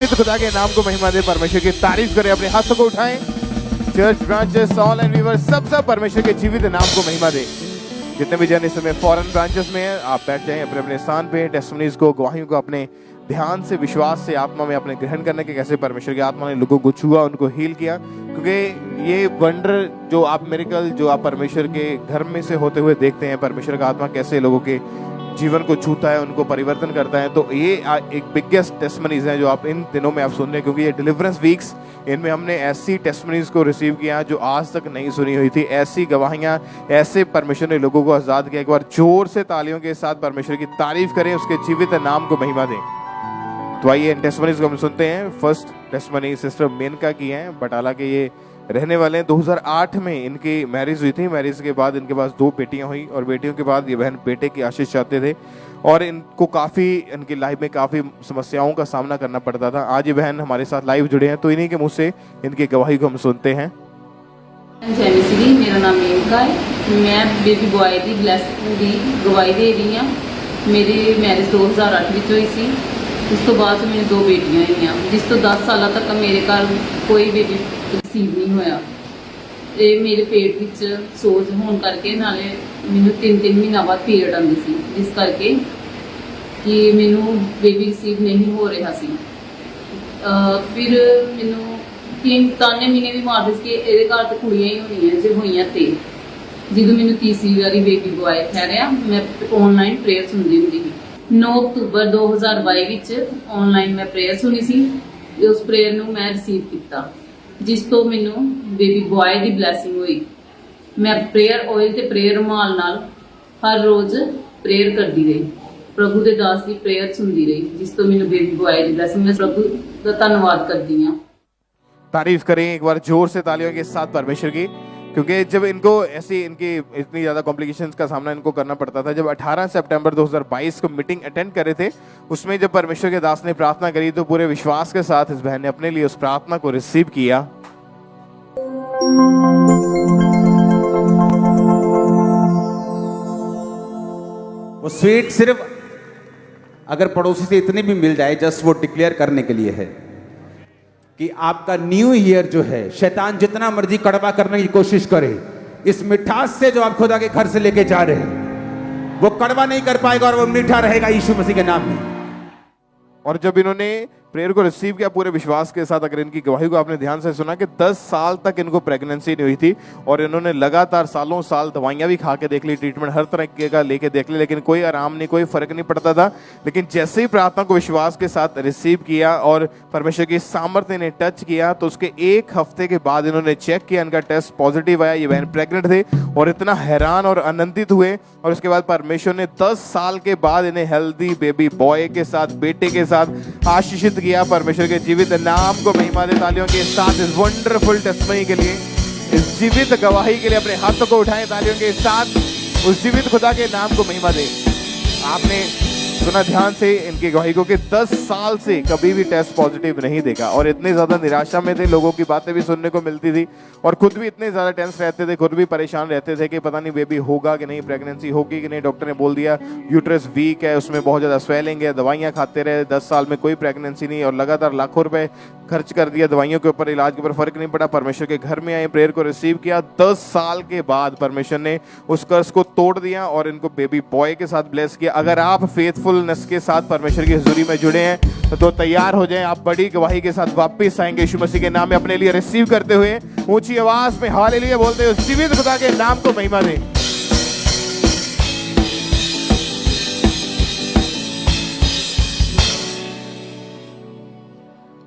खुदा के नाम को महिमा दे, परमेश्वर की तारीफ करें, अपने हाथों को उठाएं। चर्च ब्रांचेस ऑनलाइन व्यूअर्स सब परमेश्वर के जीवित नाम को महिमा दे। जितने भी जन इस समय फॉरेन ब्रांचेस में हैं, आप बैठ जाएं अपने अपने स्थान पे। टेस्टिमनीज को, गवाहियों को अपने ध्यान से, विश्वास से, आत्मा में अपने ग्रहण करने के कैसे परमेश्वर की आत्मा ने लोगों को छुआ, उनको हील किया। क्योंकि ये वंडर जो आप मिरेकल जो आप परमेश्वर के घर में से होते हुए देखते हैं, परमेश्वर का आत्मा कैसे लोगों के जीवन को छूता है, उनको परिवर्तन करता है, तो ये एक बिगेस्ट टेस्टिमनीज है जो आप इन दिनों में आप सुन रहे हैं। क्योंकि ये डिलीवरेंस वीक्स, इनमें हमने ऐसी टेस्टिमनीज को रिसीव किया जो आज तक नहीं सुनी हुई थी। ऐसी गवाहियां, ऐसे परमेश्वर ने लोगों को आजाद किया। एक बार जोर से तालियों के साथ परमेश्वर की तारीफ करें, उसके जीवित नाम को महिमा दें। तो आइए इन टेस्टिमनीज को हम सुनते हैं। फर्स्ट टेस्टिमनी सिस्टर मेनका की है बटाला के। ये रहने वाले हैं। 2008 में इनकी मैरिज हुई थी। मैरिज के बाद इनके पास 2 बेटियां हुई और बेटियों के बाद ये बहन बेटे की आशीष चाहते थे और इनको काफ़ी इनकी लाइफ में काफ़ी समस्याओं का सामना करना पड़ता था। आज ये बहन हमारे साथ लाइव जुड़े हैं, तो इन्हीं के मुंह से इनकी गवाही को हम सुनते हैं। जय मिसरी, मेरा नाम मेनका है। मैं बेबी बॉय की ब्लैसिंग की गवाही दे रही हाँ। मेरी मैरिज 2008 में हुई सी। उस तो बाद मेरी 2 बेटियां हुई, जिस तो 10 साल तक मेरे घर कोई बेबी रिसीव नहीं होया। ये मेरे पेट विच सोज होने करके नाले मैनू 3-3 महीना बाद पीरियड आती सी, जिस करके कि मैनू बेबी रिसीव नहीं हो रहा सी। फिर मैनू 3 ताने महीने भी मारते कि ये घर तो कुड़ियां ही होनी जो हुई तो जो मैनू तीसरी बारी बेबी बॉय ठहरिया, मैं ऑनलाइन प्रेयर सुनती होंगी थी। 9 अक्तूबर 2022 ऑनलाइन मैं प्रेयर सुनी सी। उस प्रेयर नू मैं रिसीव किया, जिस तो मैनू बेबी बॉय की ब्लैसिंग हुई। मैं प्रेयर ऑयल ते प्रेयर रुमाल नाल हर रोज प्रेयर करती रही, प्रभु के दास की प्रेयर सुनती रही, जिस तो मैनू बेबी बॉय की ब्लैसिंग। मैं प्रभु का धन्यवाद करती हूँ। तारीफ करें एक बार जोर से तालियों के साथ परमेश्वर की। क्योंकि जब इनको ऐसी इनकी इतनी ज़्यादा कॉम्प्लिकेशंस का सामना इनको करना पड़ता था, जब 18 सितंबर 2022 को मीटिंग अटेंड करे थे, उसमें जब परमेश्वर के दास ने प्रार्थना करी तो पूरे विश्वास के साथ इस बहन ने अपने लिए उस प्रार्थना को रिसीव किया। वो स्वीट सिर्फ अगर पड़ोसी से इतनी भी मिल जाए, जस्ट वो डिक्लेयर करने के लिए है कि आपका न्यू ईयर जो है, शैतान जितना मर्जी कड़वा करने की कोशिश करे, इस मिठास से जो आप खुदा के घर से लेके जा रहे हैं वो कड़वा नहीं कर पाएगा और वो मीठा रहेगा यीशु मसीह के नाम में। और जब इन्होंने प्रेयर को रिसीव किया पूरे विश्वास के साथ, अगर इनकी गवाही को आपने ध्यान से सुना कि 10 साल तक इनको प्रेगनेंसी नहीं हुई थी और इन्होंने लगातार सालों साल दवाइयां भी खा के देख ली, ट्रीटमेंट हर तरह का लेके देख ली, लेकिन कोई आराम नहीं, कोई फर्क नहीं पड़ता था। लेकिन जैसे ही प्रार्थना को विश्वास के साथ रिसीव किया और परमेश्वर की सामर्थ्य ने टच किया, तो उसके 1 हफ्ते के बाद इन्होंने चेक किया, इनका टेस्ट पॉजिटिव आया, ये बहन प्रेग्नेंट थे और इतना हैरान और आनंदित हुए। और उसके बाद परमेश्वर ने 10 साल के बाद इन्हें हेल्दी बेबी बॉय के साथ, बेटे के साथ आशीषित किया। परमेश्वर के जीवित नाम को महिमा दे। तालियों के साथ इस वंडरफुल टेस्टिमनी के लिए, इस जीवित गवाही के लिए अपने हाथों को उठाएं। तालियों के साथ उस जीवित खुदा के नाम को महिमा दे। आपने सुना ध्यान से इनकी गवाही को कि 10 साल से कभी भी टेस्ट पॉजिटिव नहीं देखा और इतने ज्यादा निराशा में थे, लोगों की बातें भी सुनने को मिलती थी और खुद भी इतने ज्यादा टेंस रहते थे, खुद भी परेशान रहते थे कि पता नहीं बेबी होगा कि नहीं, प्रेगनेंसी होगी कि नहीं। डॉक्टर ने बोल दिया यूट्रस वीक है, उसमें बहुत ज्यादा स्वेलिंग है, दवाइयां खाते रहे, 10 साल में कोई प्रेगनेंसी नहीं और लगातार लाखों रुपए खर्च कर दिया दवाइयों के ऊपर, इलाज के ऊपर, फर्क नहीं पड़ा। परमेश्वर के घर में आए, प्रेयर को रिसीव किया। 10 साल के बाद परमेश्वर ने उस कर्ज को तोड़ दिया और इनको बेबी बॉय के साथ ब्लेस किया। अगर आप फेथफुलनेस के साथ परमेश्वर की हुजूरी में जुड़े हैं तो तैयार हो जाएं, आप बड़ी गवाही के साथ वापस आएंगे यीशु मसीह के नाम में अपने लिए रिसीव करते हुए। ऊंची आवाज में हालेलुया बोलते हुए जीवित खुदा के नाम को महिमा दें।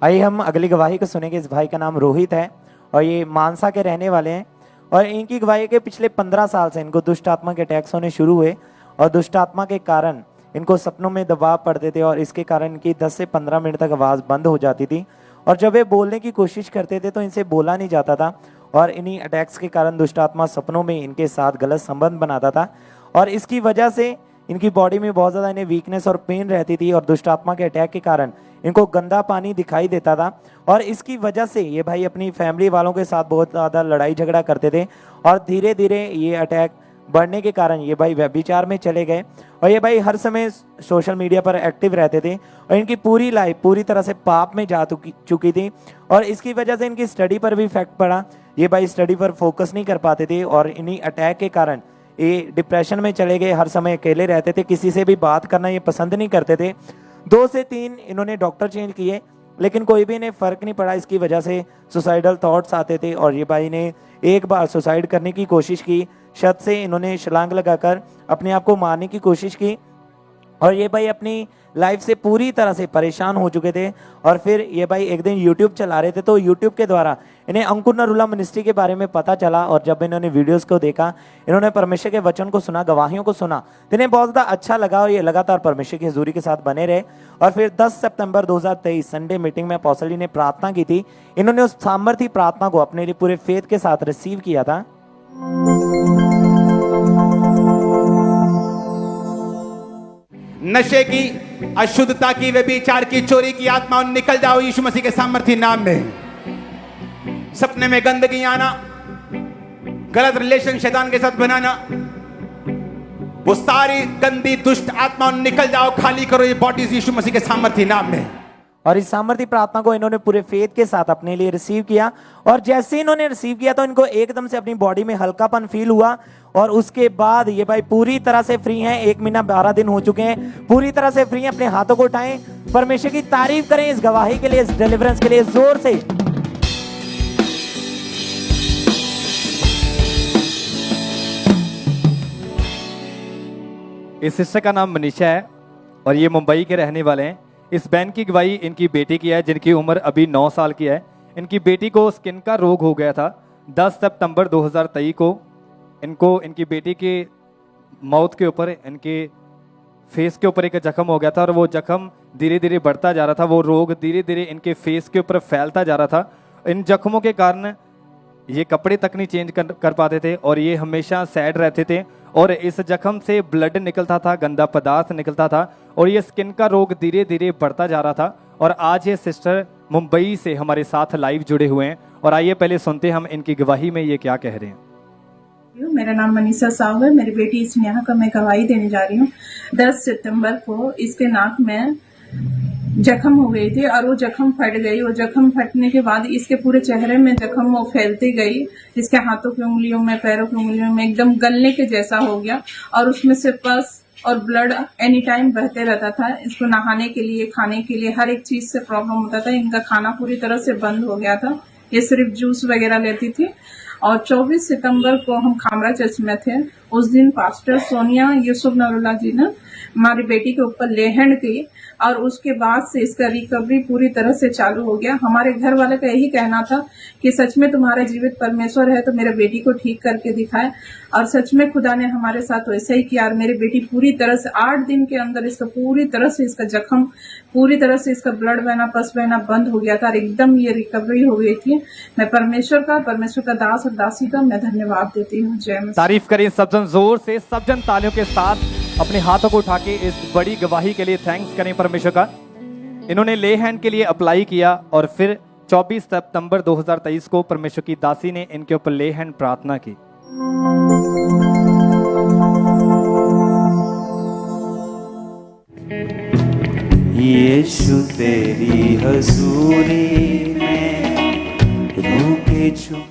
आइए हम अगली गवाही को सुनेंगे। इस भाई का नाम रोहित है और ये मानसा के रहने वाले हैं और इनकी गवाही के पिछले 15 साल से इनको दुष्ट आत्मा के अटैक्स होने शुरू हुए और दुष्ट आत्मा के कारण इनको सपनों में दबाव पड़ते थे और इसके कारण इनकी 10 से 15 मिनट तक आवाज़ बंद हो जाती थी और जब ये बोलने की कोशिश करते थे तो इनसे बोला नहीं जाता था और इन्हीं अटैक्स के कारण दुष्ट आत्मा सपनों में इनके साथ गलत संबंध बनाता था और इसकी वजह से इनकी बॉडी में बहुत ज़्यादा इन्हें वीकनेस और पेन रहती थी और दुष्ट आत्मा के अटैक के कारण इनको गंदा पानी दिखाई देता था और इसकी वजह से ये भाई अपनी फैमिली वालों के साथ बहुत ज़्यादा लड़ाई झगड़ा करते थे और धीरे धीरे ये अटैक बढ़ने के कारण ये भाई व्यभिचार में चले गए और ये भाई हर समय सोशल मीडिया पर एक्टिव रहते थे और इनकी पूरी लाइफ पूरी तरह से पाप में जा चुकी थी और इसकी वजह से इनकी स्टडी पर भी इफेक्ट पड़ा। ये भाई स्टडी पर फोकस नहीं कर पाते थे और इन्हीं अटैक के कारण ये डिप्रेशन में चले गए, हर समय अकेले रहते थे, किसी से भी बात करना ये पसंद नहीं करते थे। 2 से 3 इन्होंने डॉक्टर चेंज किए लेकिन कोई भी इन्हें फर्क नहीं पड़ा। इसकी वजह से सुसाइडल थॉट्स आते थे और ये भाई ने एक बार सुसाइड करने की कोशिश की, छत से इन्होंने छलांग लगाकर अपने आप को मारने की कोशिश की और ये भाई अपनी लाइफ से पूरी तरह से परेशान हो चुके थे। और फिर ये भाई एक दिन YouTube चला रहे थे तो YouTube के द्वारा इन्हें अंकुर नरूला मिनिस्ट्री के बारे में पता चला और जब इन्होंने वीडियोस को देखा, इन्होंने परमेश्वर के वचन को सुना, गवाहियों को सुना तो इन्हें बहुत ज़्यादा अच्छा लगा और ये लगातार परमेश्वर की हजूरी के साथ बने रहे। और फिर 10 सितंबर 2023 संडे मीटिंग में अपोस्टल जी ने प्रार्थना की थी। इन्होंने उस सामर्थी प्रार्थना को अपने लिए पूरे फेथ के साथ रिसीव किया था। नशे की, अशुद्धता की, व्यभिचार की, चोरी की आत्माओं निकल जाओ यीशु मसीह के सामर्थी नाम में। सपने में गंदगी आना, गलत रिलेशन शैतान के साथ बनाना, वो सारी गंदी दुष्ट आत्माओं निकल जाओ, खाली करो ये बॉडीज यीशु मसीह के सामर्थी नाम में। और इस सामर्थी प्रार्थना को इन्होंने पूरे फेथ के साथ अपने लिए रिसीव किया और जैसे इन्होंने रिसीव किया तो इनको एकदम से अपनी बॉडी में हल्कापन फील हुआ और उसके बाद ये भाई पूरी तरह से फ्री हैं। 1 महीना 12 दिन हो चुके हैं, पूरी तरह से फ्री हैं। अपने हाथों को उठाएं, परमेश्वर की तारीफ करें इस गवाही के लिए, इस डिलीवरेंस के लिए जोर से। इस सिस्टर का नाम मनीषा है और ये मुंबई के रहने वाले हैं। इस बहन की गवाही इनकी बेटी की है जिनकी उम्र अभी 9 साल की है। इनकी बेटी को स्किन का रोग हो गया था। 10 सितंबर 2023 को इनकी बेटी के माउथ के ऊपर, इनके फेस के ऊपर एक जख्म हो गया था और वो जख्म धीरे धीरे बढ़ता जा रहा था। वो रोग धीरे धीरे इनके फेस के ऊपर फैलता जा रहा था। इन जख्मों के कारण ये कपड़े तक नहीं चेंज कर पाते थे और ये हमेशा सैड रहते थे और इस जख्म से ब्लड निकलता था, गंदा पदार्थ निकलता था और ये स्किन का रोग धीरे धीरे बढ़ता जा रहा था। और आज ये सिस्टर मुंबई से हमारे साथ लाइव जुड़े हुए हैं और आइए पहले सुनते हम इनकी गवाही में ये क्या कह रहे हैं। मेरा नाम मनीषा साहू है। मेरी बेटी स्नेहा का मैं गवाही देने जा रही हूँ। 10 सितंबर को इसके नाक में जख्म हो गई थी और वो जख्म फट गई। वो जख्म फटने के बाद इसके पूरे चेहरे में जख्म वो फैलती गई। इसके हाथों की उंगलियों में, पैरों की उंगलियों में एकदम गलने के जैसा हो गया और उसमें से पस और ब्लड एनी टाइम बहते रहता था। इसको नहाने के लिए, खाने के लिए, हर एक चीज से प्रॉब्लम होता था। इनका खाना पूरी तरह से बंद हो गया था। ये सिर्फ जूस वगैरह लेती थी। और 24 सितंबर को हम खामरा चर्च में थे। उस दिन पास्टर सोनिया यूसुफ नरूला जी ने हमारी बेटी के ऊपर ले हैंड की और उसके बाद से इसका रिकवरी पूरी तरह से चालू हो गया। हमारे घर वाले का यही कहना था कि सच में तुम्हारा जीवित परमेश्वर है तो मेरे बेटी को ठीक करके दिखाए और सच में खुदा ने हमारे साथ वैसा ही किया और मेरी बेटी पूरी तरह से 8 दिन के अंदर इसका पूरी तरह से इसका जख्म, पूरी तरह से इसका ब्लड बहना, पस बहना बंद हो गया था और एकदम ये रिकवरी हो गई थी। मैं परमेश्वर का दास और दासी का मैं धन्यवाद देती हूँ। जय मसीह। तारीफ करें सब जन जोर से, सब जन तालियों के साथ अपने हाथों को उठा के इस बड़ी गवाही के लिए थैंक्स करें परमेश्वर का। इन्होंने ले हैंड के लिए अप्लाई किया और फिर 24 सितंबर 2023 को परमेश्वर की दासी ने इनके ऊपर ले हैंड प्रार्थना की। यीशु तेरी हजूरी में रूह के चूम।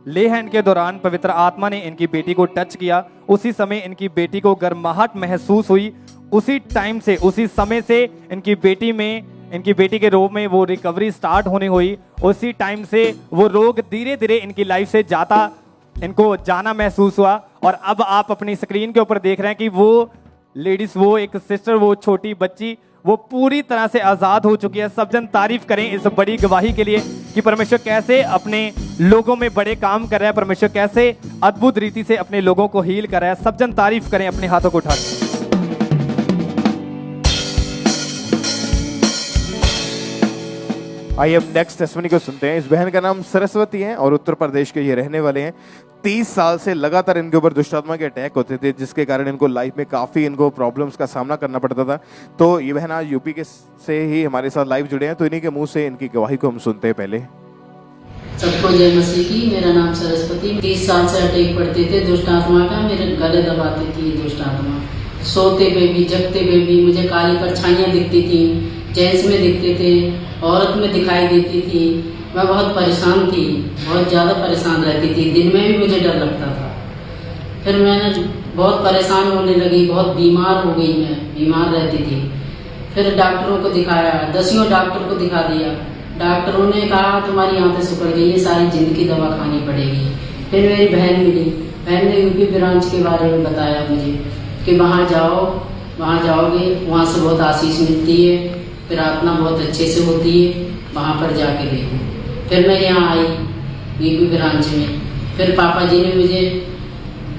ले हैंड के दौरान पवित्र आत्मा ने इनकी बेटी को टच किया। उसी समय इनकी बेटी को गर्माहट महसूस हुई। उसी टाइम से, उसी समय से इनकी बेटी के रोग में वो रिकवरी स्टार्ट होने हुई। उसी टाइम से वो रोग धीरे धीरे इनकी लाइफ से इनको जाना महसूस हुआ। और अब आप अपनी स्क्रीन के ऊपर देख रहे हैं कि वो लेडीज, वो एक सिस्टर, वो छोटी बच्ची, वो पूरी तरह से आजाद हो चुकी है। सब जन तारीफ करें इस बड़ी गवाही के लिए कि परमेश्वर कैसे अपने लोगों में बड़े काम कर रहा है, परमेश्वर कैसे अद्भुत रीति से अपने लोगों को हील कर रहा है। सब जन तारीफ करें अपने हाथों को उठाकर। आइए अब नेक्स्ट टेस्टिमनी को सुनते हैं। इस बहन का नाम सरस्वती है और उत्तर प्रदेश के ये रहने वाले हैं। 30 साल से लगातार इनके ऊपर दुष्टात्मा के अटैक होते थे जिसके कारण इनको लाइफ में काफ़ी इनको प्रॉब्लम्स का सामना करना पड़ता था। तो ये बहन आज यूपी के से ही हमारे साथ लाइव जुड़े हैं, तो इन्हीं के मुंह से इनकी गवाही को हम सुनते हैं। पहले सबको जय मसीह की। मेरा नाम सरस्वती। 30 साल से अटैक पड़ते थे दुष्ट आत्मा का। मेरे गले दबाती थी ये दुष्ट आत्मा। सोते पे भी जगते पे भी मुझे काली परछाइयाँ दिखती थी, जेंट्स में दिखते थे, औरत में दिखाई देती थी। मैं बहुत परेशान थी, बहुत ज़्यादा परेशान रहती थी। दिन में भी मुझे डर लगता था। फिर मैंने बहुत परेशान होने लगी, बहुत बीमार हो गई, मैं बीमार रहती थी। फिर डॉक्टरों को दिखाया, 10 डॉक्टर को दिखा दिया। डॉक्टरों ने कहा तुम्हारी आंतें सिकुड़ गई है, सारी जिंदगी दवा खानी पड़ेगी। फिर मेरी बहन मिली, बहन ने यूपी ब्रांच के बारे में बताया मुझे कि वहाँ जाओ, वहाँ जाओगे, वहाँ से बहुत आशीष मिलती है, प्रार्थना बहुत अच्छे से होती है, वहाँ पर जाके देखो। फिर मैं यहाँ आई यूपी ब्रांच में। फिर पापा जी ने मुझे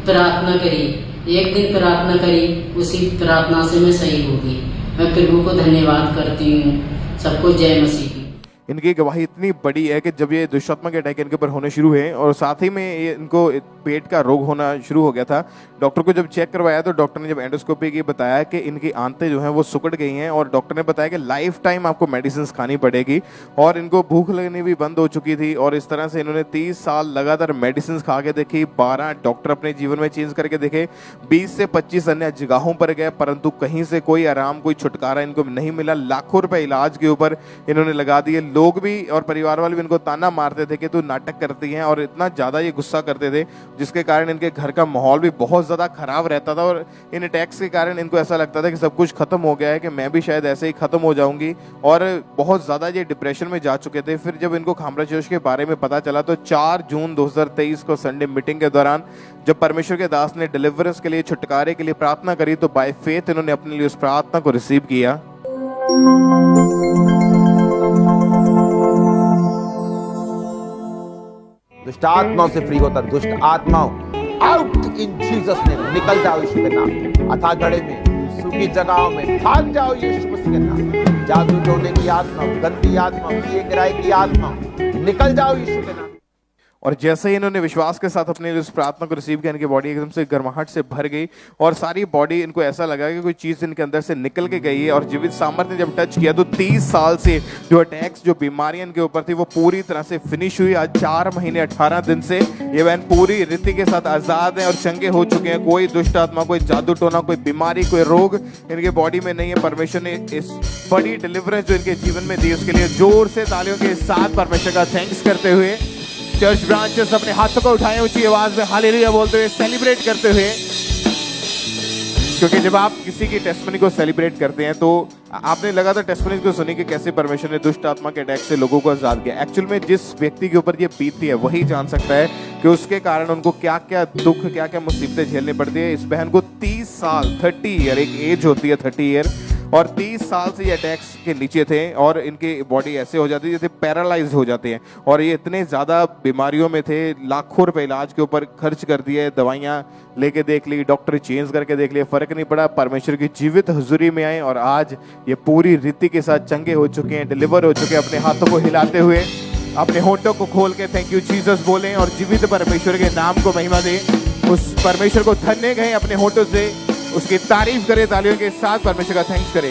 प्रार्थना करी, एक दिन प्रार्थना करी, उसी प्रार्थना से मैं सही हो गई। मैं प्रभु को धन्यवाद करती हूँ। सबको जय मसीह की। इनकी गवाही इतनी बड़ी है कि जब ये दुष्टात्मा के अटैक इनके ऊपर होने शुरू हुए और साथ ही में ये इनको पेट का रोग होना शुरू हो गया था, डॉक्टर को जब चेक करवाया तो डॉक्टर ने जब एंडोस्कोपी की बताया कि इनकी आंतें जो हैं वो सिकुड़ गई हैं और डॉक्टर ने बताया कि लाइफ टाइम आपको मेडिसिन खानी पड़ेगी और इनको भूख लगनी भी बंद हो चुकी थी। और इस तरह से इन्होंने 30 साल लगातार मेडिसिन खा के देखी, 12 डॉक्टर अपने जीवन में चेंज करके देखे, 20 से 25 अन्य जगहों पर गए, परंतु कहीं से कोई आराम, कोई छुटकारा इनको नहीं मिला। लाखों रुपए इलाज के ऊपर इन्होंने लगा दिए। लोग भी और परिवार वाले भी इनको ताना मारते थे कि तू नाटक करती हैं, और इतना ज़्यादा ये गुस्सा करते थे जिसके कारण इनके घर का माहौल भी बहुत ज़्यादा खराब रहता था। और इन अटैक्स के कारण इनको ऐसा लगता था कि सब कुछ खत्म हो गया है, कि मैं भी शायद ऐसे ही खत्म हो जाऊंगी, और बहुत ज़्यादा ये डिप्रेशन में जा चुके थे। फिर जब इनको खामरा जोश के बारे में पता चला तो 4 जून 2023 को संडे मीटिंग के दौरान जब परमेश्वर के दास ने डिलीवरेंस के लिए, छुटकारे के लिए प्रार्थना करी, तो बाय फेथ इन्होंने अपने लिए उस प्रार्थना को रिसीव किया। दुष्ट आत्माओं से फ्री होता, दुष्ट आत्माओं आउट इन जीसस नेम, निकल जाओ यीशु के नाम। अथाह गड़े में, सूखी जगहों में भाग जाओ यीशु मसीह के नाम। जादू टोने की आत्मा, गंदी आत्मा, किए गिराए की आत्मा, निकल जाओ यीशु के नाम। और जैसे ही इन्होंने विश्वास के साथ अपने उस प्रार्थना को रिसीव किया, इनकी बॉडी एकदम से गर्माहट से भर गई और सारी बॉडी, इनको ऐसा लगा कि कोई चीज़ इनके अंदर से निकल के गई है। और जीवित सामर्थ्य ने जब टच किया तो 30 साल से जो अटैक्स, जो बीमारियां इनके ऊपर थी, वो पूरी तरह से फिनिश हुई। आज 4 महीने 18 दिन से ये बहन पूरी रीति के साथ आज़ाद है और चंगे हो चुके हैं। कोई दुष्ट आत्मा, कोई जादू टोना, कोई बीमारी, कोई रोग इनके बॉडी में नहीं है। परमेश्वर ने इस बड़ी डिलीवरेंस जो इनके जीवन में दी, उसके लिए जोर से तालियों के साथ परमेश्वर का थैंक्स करते हुए चर्च ब्रांचेस अपने हाथों को उठाएं ऊंची आवाज में हालेलुया बोलते हुए, सेलिब्रेट करते हुए। क्योंकि जब आप किसी की टेस्टमनी को सेलिब्रेट करते हैं तो आपने लगातार टेस्टमनी को सुनी कि कैसे परमेश्वर ने दुष्ट आत्मा के अटैक से लोगों को आजाद किया। एक्चुअल में जिस व्यक्ति के ऊपर ये बीतती है वही जान सकता है कि उसके कारण उनको क्या क्या दुख, क्या क्या मुसीबतें झेलनी पड़ती है। इस बहन को 30 साल, 30 ईयर, एक एज होती है 30 ईयर, और 30 साल से ये अटैक्स के नीचे थे और इनकी बॉडी ऐसे हो जाती है जैसे पैरालाइज हो जाते हैं। और ये इतने ज़्यादा बीमारियों में थे, लाखों रुपए इलाज के ऊपर खर्च कर दिए, दवाइयाँ लेके देख ली, डॉक्टर चेंज करके देख लिए, फ़र्क नहीं पड़ा। परमेश्वर की जीवित हुजूरी में आए और आज ये पूरी रीति के साथ चंगे हो चुके हैं, डिलीवर हो चुके हैं। अपने हाथों को हिलाते हुए, अपने होठों को खोल के थैंक यू जीसस बोलें और जीवित परमेश्वर के नाम को महिमा दें। उस परमेश्वर को धन्य कहें अपने होठों से, उसकी तारीफ करें, तालियों के साथ परमेश्वर का थैंक्स करें।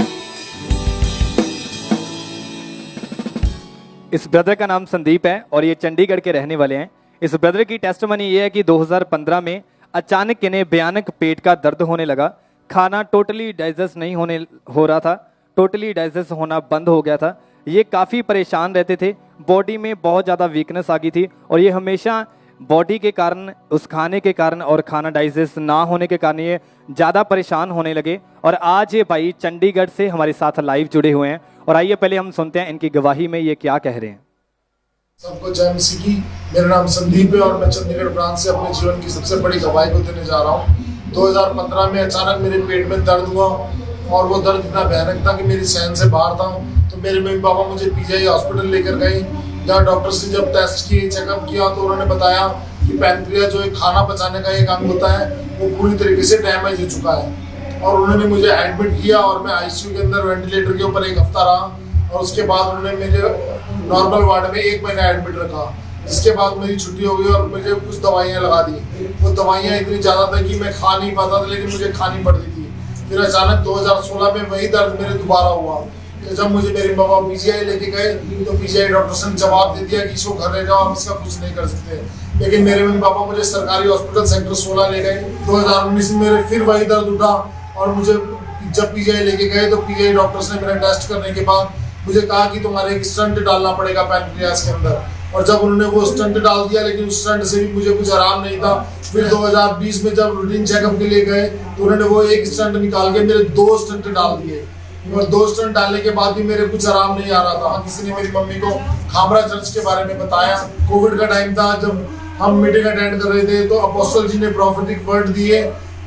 इस ब्रदर का नाम संदीप है और ये चंडीगढ़ के रहने वाले हैं। इस ब्रदर की टेस्टमनी ये है कि 2015 में अचानक इन्हें भयानक पेट का दर्द होने लगा। खाना टोटली डाइजेस्ट नहीं हो रहा था, टोटली डाइजेस्ट होना बंद हो गया था। ये काफ़ी परेशान रहते थे, बॉडी में बहुत ज़्यादा वीकनेस आ गई थी और ये हमेशा बॉडी के कारण, उस खाने के कारण और खाना डाइजेस्ट ना होने के कारण ये ज़्यादा परेशान होने लगे। और आज ये भाई चंडीगढ़ से हमारे साथ लाइव जुड़े हुए हैं और आइए पहले हम सुनते हैं इनकी गवाही में ये क्या कह रहे हैं। सबको जय मसीह की। मेरा नाम संदीप है और मैं चंडीगढ़ ब्रांच से अपने जीवन की सबसे बड़ी गवाही को देने जा रहा हूँ। 2015 में अचानक मेरे पेट में दर्द हुआ और वो दर्द इतना भयानक था कि मेरी सहन से बाहर था। तो मेरे मम्मी पापा मुझे पीजीआई हॉस्पिटल लेकर गए, जहाँ डॉक्टर्स ने जब टेस्ट किए, चेकअप किया तो उन्होंने बताया कि पैनक्रिया जो एक खाना पचाने का एक अंग होता है वो पूरी तरीके से डैमेज हो चुका है। और उन्होंने मुझे एडमिट किया और मैं आईसीयू के अंदर वेंटिलेटर के ऊपर 1 हफ्ता रहा और उसके बाद उन्होंने मेरे नॉर्मल वार्ड में 1 महीना एडमिट रखा, जिसके बाद मेरी छुट्टी हो गई और मुझे कुछ दवाइयाँ लगा दी। वो दवाइयाँ इतनी ज़्यादा थी कि मैं खा नहीं पाता था, लेकिन मुझे खानी पड़ती थी। फिर अचानक 2016 में वही दर्द मेरे दोबारा हुआ। तो जब मुझे मेरे पापा पीजीआई लेके गए तो पीजीआई डॉक्टर्स ने जवाब दे दिया कि इसको घर ले जाओ, हम इसका कुछ नहीं कर सकते। लेकिन मेरे मम्मी पापा मुझे सरकारी हॉस्पिटल सेक्टर 16 ले गए। 2019 में मेरे फिर वही दर्द उठा और मुझे जब पीजीआई लेके गए तो पीजीआई डॉक्टर्स ने मेरा टेस्ट करने के बाद मुझे कहा कि तुम्हारे एक स्टंट डालना पड़ेगा पैनक्रियास के अंदर। और जब उन्होंने वो स्टंट डाल दिया, लेकिन उस स्टंट से भी मुझे कुछ आराम नहीं था। फिर 2020 में जब रूटीन चेकअप के लिए गए तो उन्होंने वो एक स्टंट निकाल के मेरे 2 स्टंट डाल दिए और 2 स्टंट डालने के बाद भी मेरे कुछ आराम नहीं आ रहा था। किसी ने मेरी मम्मी को खामरा चर्च के बारे में बताया। कोविड का टाइम था, जब हम मीटिंग अटेंड कर रहे थे तो अपोस्टल जी ने प्रोफेटिक वर्ड दिए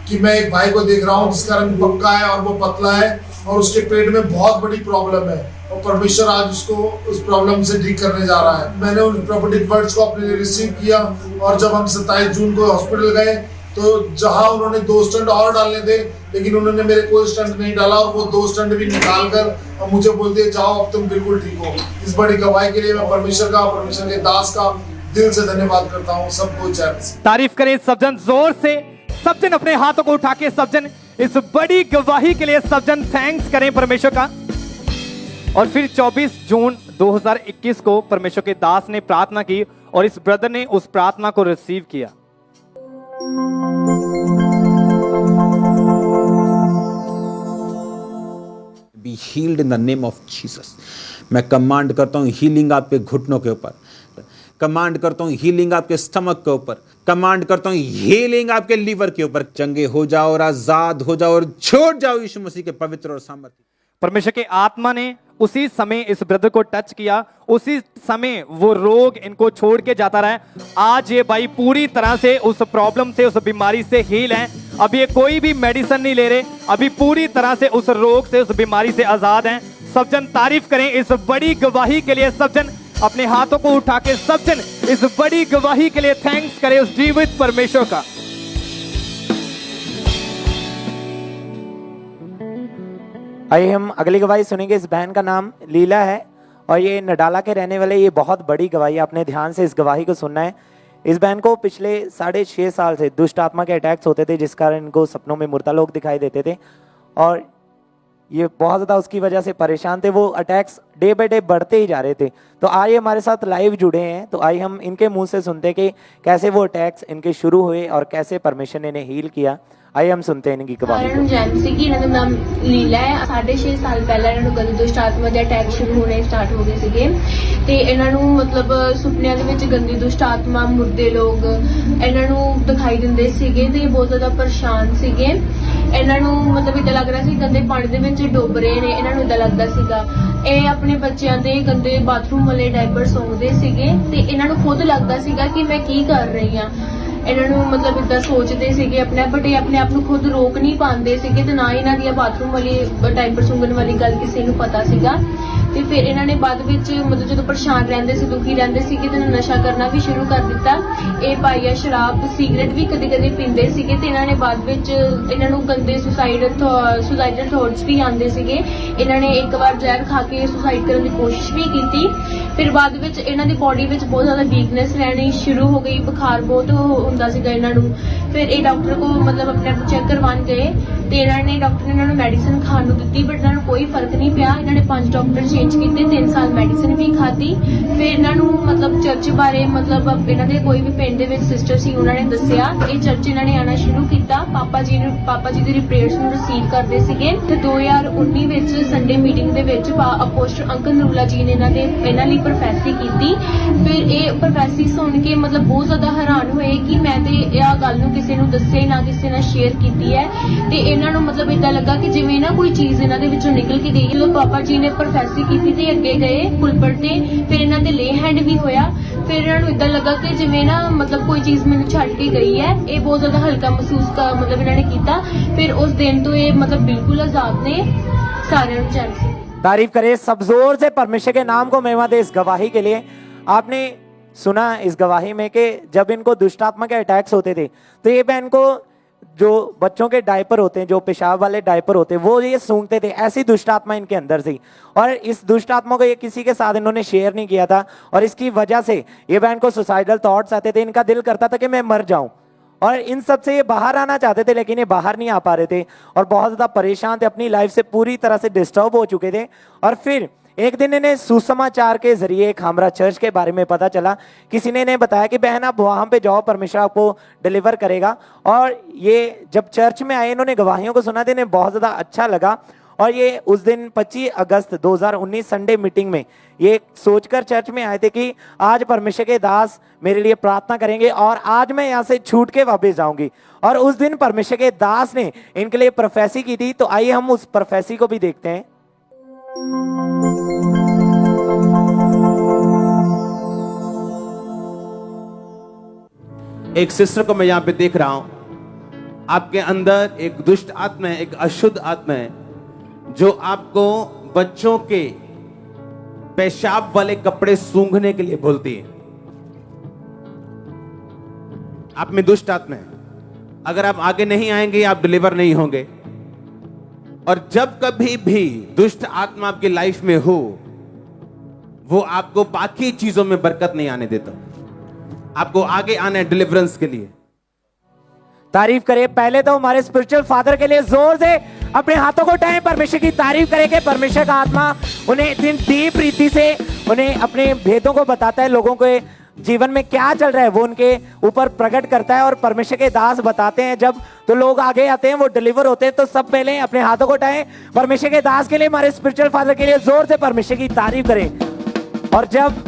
कि मैं एक भाई को देख रहा हूँ जिसका रंग पक्का है और वो पतला है और उसके पेट में बहुत बड़ी प्रॉब्लम है और परमेश्वर आज उसको उस प्रॉब्लम से ठीक करने जा रहा है। मैंने उन प्रोफेटिक वर्ड्स को अपने लिए रिसीव किया और जब हम 27 जून को हॉस्पिटल गए तो जहां उन्होंने 2 स्टंट और डालने थे लेकिन उन्होंने मेरे कोई स्टंट नहीं डाला और वो 2 स्टंट भी निकाल कर और मुझे बोल दिए जाओ अब तुम बिल्कुल ठीक हो। इस बड़ी गवाही के लिए मैं परमेश्वर के दास का दिल से धन्यवाद करता हूँ। सबको जय मसीह। तारीफ करें सब जन जोर से। सब जन अपने हाथों को उठा के सब जन इस बड़ी गवाही के लिए सब जन थैंक्स करें परमेश्वर का। और फिर 24 जून 2021 को परमेश्वर के दास ने प्रार्थना की और इस ब्रदर ने उस प्रार्थना को रिसीव किया। Be healed in the name of Jesus. मैं कमांड करता हूं हीलिंग आपके घुटनों के ऊपर, कमांड करता हूं हीलिंग आपके स्टमक के ऊपर, कमांड करता हूं हीलिंग आपके लीवर के ऊपर। चंगे हो जाओ और आजाद हो जाओ और छोड़ जाओ यीशु मसीह के पवित्र और सामर्थ्य। परमेश्वर के आत्मा ने उसी समय इस ब्रदर को टच किया, उसी समय वो रोग इनको छोड़ के जाता रहा। आज ये भाई पूरी तरह से उस प्रॉब्लम से, उस बीमारी से हील है। अभी ये कोई भी मेडिसिन नहीं ले रहे, अभी पूरी तरह से उस रोग से, उस बीमारी से आजाद हैं। सब जन तारीफ करें इस बड़ी गवाही के लिए। सब जन अपने हाथों को उठा के सब जन इस बड़ी गवाही के लिए थैंक्स करें उस जीवित परमेश्वर का। आइए हम अगली गवाही सुनेंगे। इस बहन का नाम लीला है और ये नडाला के रहने वाले। ये बहुत बड़ी गवाही, आपने ध्यान से इस गवाही को सुनना है। इस बहन को पिछले 6.5 साल से दुष्ट आत्मा के अटैक्स होते थे, जिस कारण इनको सपनों में मुर्दा लोग दिखाई देते थे और ये बहुत ज़्यादा उसकी वजह से परेशान थे। वो अटैक्स डे बाय डे बढ़ते ही जा रहे थे। तो आइए हमारे साथ लाइव जुड़े हैं, तो आइए हम इनके मुंह से सुनते कि कैसे वो अटैक्स इनके शुरू हुए और कैसे परमेश्वर ने इन्हें हील किया। आइए हम सुनते हैं इनकी गवाही। ਇਹਨਾਂ ਦਾ ਨਾਮ ਲੀਲਾ ਹੈ। 6.5 ਸਾਲ ਪਹਿਲਾਂ ਇਹਨਾਂ ਨੂੰ ਗੰਦੀ ਦੁਸ਼ਟ ਆਤਮਾ ਦੇ ਅਟੈਕ ਸ਼ੁਰੂ ਹੋਣੇ ਸਟਾਰਟ ਹੋ ਗਏ ਸੀਗੇ ਤੇ ਇਹਨਾਂ ਨੂੰ ਮਤਲਬ ਸੁਪਨਿਆਂ ਦੇ ਵਿੱਚ ਗੰਦੀ ਦੁਸ਼ਟ ਆਤਮਾ, ਮੁਰਦੇ ਲੋਕ ਇਹਨਾਂ ਨੂੰ ਦਿਖਾਈ ਦਿੰਦੇ ਸੀਗੇ ਤੇ ਬਹੁਤ ਜ਼ਿਆਦਾ ਪਰੇਸ਼ਾਨ ਸੀਗੇ। ਇਹਨਾਂ ਨੂੰ ਮਤਲਬ ਇਦਾਂ ਲੱਗ ਰਿਹਾ ਸੀ ਗੰਦੇ ਪਾਣੀ ਦੇ ਵਿੱਚ ਡੁੱਬ ਰਹੇ ਨੇ। ਇਹਨਾਂ ਨੂੰ ਇਦਾਂ ਲੱਗਦਾ ਸੀਗਾ ਇਹ ਆਪਣੇ ਬੱਚਿਆਂ ਦੇ ਗੰਦੇ ਬਾਥਰੂਮ ਵਾਲੇ ਡਾਇਪਰ ਸੌਂਦੇ ਸੀਗੇ ਤੇ ਇਹਨਾਂ ਨੂੰ ਖੁਦ ਲੱਗਦਾ ਸੀਗਾ ਕਿ ਮੈਂ ਕੀ ਕਰ ਰਹੀ ਹਾਂ। ਇਹਨਾਂ ਨੂੰ ਮਤਲਬ ਇਦਾਂ ਸੋਚਦੇ ਸੀਗੇ ਆਪਣੇ ਆਪ, ਬਟ ਇਹ ਆਪਣੇ ਆਪ ਨੂੰ ਖੁਦ ਰੋਕ ਨਹੀਂ ਪਾਉਂਦੇ ਸੀਗੇ ਤੇ ਨਾ ਇਹਨਾਂ ਦੀ ਬਾਥਰੂਮ ਵਾਲੀ ਡਾਇਪਰ ਸੁੰਘਣ ਵਾਲੀ ਗੱਲ ਕਿਸੇ ਨੂੰ ਪਤਾ ਸੀਗਾ। ਤੇ ਫਿਰ ਇਹਨਾਂ ਨੇ ਬਾਅਦ ਵਿੱਚ ਮਤਲਬ ਜਦੋਂ ਪਰੇਸ਼ਾਨ ਰਹਿੰਦੇ ਸੀ, ਦੁਖੀ ਰਹਿੰਦੇ ਸੀਗੇ ਤੇ ਨਸ਼ਾ ਕਰਨਾ ਵੀ ਸ਼ੁਰੂ ਕਰ ਦਿੱਤਾ। ਇਹ ਪਾਈਆ ਸ਼ਰਾਬ, ਸਿਗਰਟ ਵੀ ਕਦੇ-ਕਦੇ ਪੀਂਦੇ ਸੀਗੇ ਤੇ ਇਹਨਾਂ ਨੇ ਬਾਅਦ ਵਿੱਚ ਇਹਨਾਂ ਨੂੰ ਗੰਦੇ ਸੁਸਾਈਡਲ ਥਾਟਸ ਵੀ ਆਉਂਦੇ ਸੀਗੇ। ਇਹਨਾਂ ਨੇ ਇੱਕ ਵਾਰ ਜ਼ਹਿਰ ਖਾ ਕੇ ਸੁਸਾਈਡ ਕਰਨ ਦੀ ਕੋਸ਼ਿਸ਼ ਵੀ ਕੀਤੀ। ਫਿਰ ਬਾਅਦ ਵਿੱਚ ਇਹਨਾਂ ਦੀ ਬੋਡੀ ਵਿੱਚ ਬਹੁਤ ਜ਼ਿਆਦਾ ਵੀਕਨੈਸ ਰਹਿਣੀ ਸ਼ੁਰੂ ਹੋ ਗਈ, ਬੁਖਾਰ ਬਹੁਤ ਹੁੰਦਾ ਸੀਗਾ ਇਹਨਾਂ ਨੂੰ। ਫਿਰ ਇਹ ਡਾਕਟਰ ਕੋ ਮਤਲਬ ਆਪਣੇ ਆਪ ਚੈੱਕ ਕਰਵਾਉਣ ਗਏ ਤੇ ਇਹਨਾਂ ਨੇ ਡਾਕਟਰ ਨੇ ਇਹਨਾਂ ਨੂੰ ਮੈਡੀਸਿਨ ਖਾਣ ਨੂੰ ਦਿੱਤੀ, ਬਟ ਇਹਨਾਂ ਨੂੰ ਕੋਈ ਫਰਕ ਨਹੀਂ ਪਿਆ। ਇਹਨਾਂ ਨੇ 5 ਡਾਕਟਰ ਚੇਂਜ ਕੀਤੇ, 3 ਸਾਲ ਮੈਡੀਸਿਨ ਵੀ ਖਾਧੀ। ਫਿਰ ਇਹਨਾਂ ਨੂੰ ਮਤਲਬ ਚਰਚ ਬਾਰੇ, ਮਤਲਬ ਇਹਨਾਂ ਦੇ ਕੋਈ ਵੀ ਪਿੰਡ ਦੇ ਵਿੱਚ ਸਿਸਟਰ ਸੀ, ਉਹਨਾਂ ਨੇ ਦੱਸਿਆ। ਇਹ ਚਰਚ ਇਹਨਾਂ ਨੇ ਆਣਾ ਸ਼ੁਰੂ ਕੀਤਾ। ਪਾਪਾ ਜੀ ਦੀ ਪ੍ਰੇਅਰਸ ਨੂੰ ਰਿਸੀਵ ਕਰਦੇ ਸੀਗੇ ਤੇ 2019 ਵਿੱਚ ਸੰਡੇ ਮੀਟਿੰਗ ਦੇ ਵਿੱਚ ਅਪੋਸਟਲ ਅੰਕਲ ਨੂਰਲਾ ਜੀ ਨੇ ਇਹਨਾਂ ਲਈ ਪ੍ਰੋਫੈਸੀ ਕੀਤੀ। ਫਿਰ ਇਹ ਪ੍ਰੋਫੈਸੀ ਸੁਣ ਕੇ ਮਤਲਬ ਬਹੁਤ ਜ਼ਿਆਦਾ ਹੈਰਾਨ ਹੋਏ ਕਿ ਮੈਂ ਤੇ ਇਹ ਗੱਲ ਨੂੰ ਕਿਸੇ ਨੂੰ ਦੱਸਿਆ ਹੀ ਨਾ, ਕਿਸੇ ਨਾਲ ਸ਼ੇਅਰ ਕੀਤੀ ਹੈ। ਤੇ ਇਹਨਾਂ ਨੂੰ ਮਤਲਬ ਇਦਾਂ ਲੱਗਾ ਕਿ ਜਿਵੇਂ ਨਾ ਕੋਈ ਚੀਜ਼ ਇਹਨਾਂ ਦੇ ਵਿੱਚੋਂ ਨਿਕਲ ਕੇ ਗਈ। ਜਦੋਂ ਪਾਪਾ ਜੀ ਨੇ ਪ੍ਰੋਫੈਸੀ ਕੀਤੀ ਤੇ ਅੱਗੇ ਗਏ ਪੁਲਪਟ ਤੇ, ਫਿਰ ਇਹਨਾਂ ਦੇ ਲੇ ਹੈਂਡ ਵੀ ਹੋਇਆ। ਫਿਰ ਇਹਨਾਂ ਨੂੰ ਇਦਾਂ ਲੱਗਾ ਕਿ ਜਿਵੇਂ ਨਾ ਮਤਲਬ ਕੋਈ ਚੀਜ਼ ਮੈਨੂੰ ਛੱਡ ਕੇ ਗਈ ਹੈ। ਇਹ ਬਹੁਤ ਜ਼ਿਆਦਾ ਹਲਕਾ ਮਹਿਸੂਸ ਮਤਲਬ ਇਹਨਾਂ ਨੇ ਕੀਤਾ। ਫਿਰ ਉਸ ਦਿਨ ਤੋਂ ਇਹ मतलब बिल्कुल आजाद ने। सारे तारीफ करें सब जोर से परमेश्वर के नाम को महिमा दे इस गवाही के लिए। आपने सुना इस गवाही में कि जब इनको दुष्ट आत्मा के अटैक्स होते थे तो ये बहन को जो बच्चों के डायपर होते हैं, जो पेशाब वाले डायपर होते हैं, वो ये सूंघते थे। ऐसी दुष्ट आत्मा इनके अंदर थी और इस दुष्ट आत्मा को ये किसी के साथ इन्होंने शेयर नहीं किया था और इसकी वजह से ये बहन को सुसाइडल थॉट्स आते थे। इनका दिल करता था कि मैं मर जाऊं और इन सब से ये बाहर आना चाहते थे, लेकिन ये बाहर नहीं आ पा रहे थे और बहुत ज़्यादा परेशान थे, अपनी लाइफ से पूरी तरह से डिस्टर्ब हो चुके थे। और फिर एक दिन इन्हें सुसमाचार के जरिए खामरा चर्च के बारे में पता चला। किसी ने इन्हें बताया कि बहन आप वहाँ पे जाओ, परमेश्वर आपको डिलीवर करेगा। और ये जब चर्च में आए, इन्होंने गवाहियों को सुना था, इन्हें बहुत ज़्यादा अच्छा लगा। और ये उस दिन 25 अगस्त 2019 संडे मीटिंग में ये सोचकर चर्च में आए थे कि आज परमेश्वर के दास मेरे लिए प्रार्थना करेंगे और आज मैं यहाँ से छूट के वापस जाऊंगी। और उस दिन परमेश्वर के दास ने इनके लिए प्रोफेसी की थी। तो आइए हम उस प्रोफेसी को भी देखते हैं। एक सिस्टर को मैं यहां पे देख रहा हूं, आपके अंदर एक दुष्ट आत्मा है, एक अशुद्ध आत्मा है जो आपको बच्चों के पेशाब वाले कपड़े सूंघने के लिए बोलती है। आप में दुष्ट आत्मा है। अगर आप आगे नहीं आएंगे आप डिलीवर नहीं होंगे। और जब कभी भी दुष्ट आत्मा आपकी लाइफ में हो, वो आपको बाकी चीजों में बरकत नहीं आने देता। आपको आगे आना है डिलीवरेंस के लिए। तारीफ करें पहले तो हमारे स्पिरिचुअल फादर के लिए जोर से अपने हाथों को उठाएं, परमेश्वर की तारीफ करेंगे। परमेश्वर का आत्मा उन्हें इतनी डीप रीति से उन्हें अपने भेदों को बताता है, लोगों के जीवन में क्या चल रहा है वो उनके ऊपर प्रकट करता है। और परमेश्वर के दास बताते हैं जब, तो लोग आगे आते हैं, वो डिलीवर होते हैं। तो सब पहले अपने हाथों को उठाएं, परमेश्वर के दास के लिए, हमारे स्पिरिचुअल फादर के लिए जोर से परमेश्वर की तारीफ करें। और जब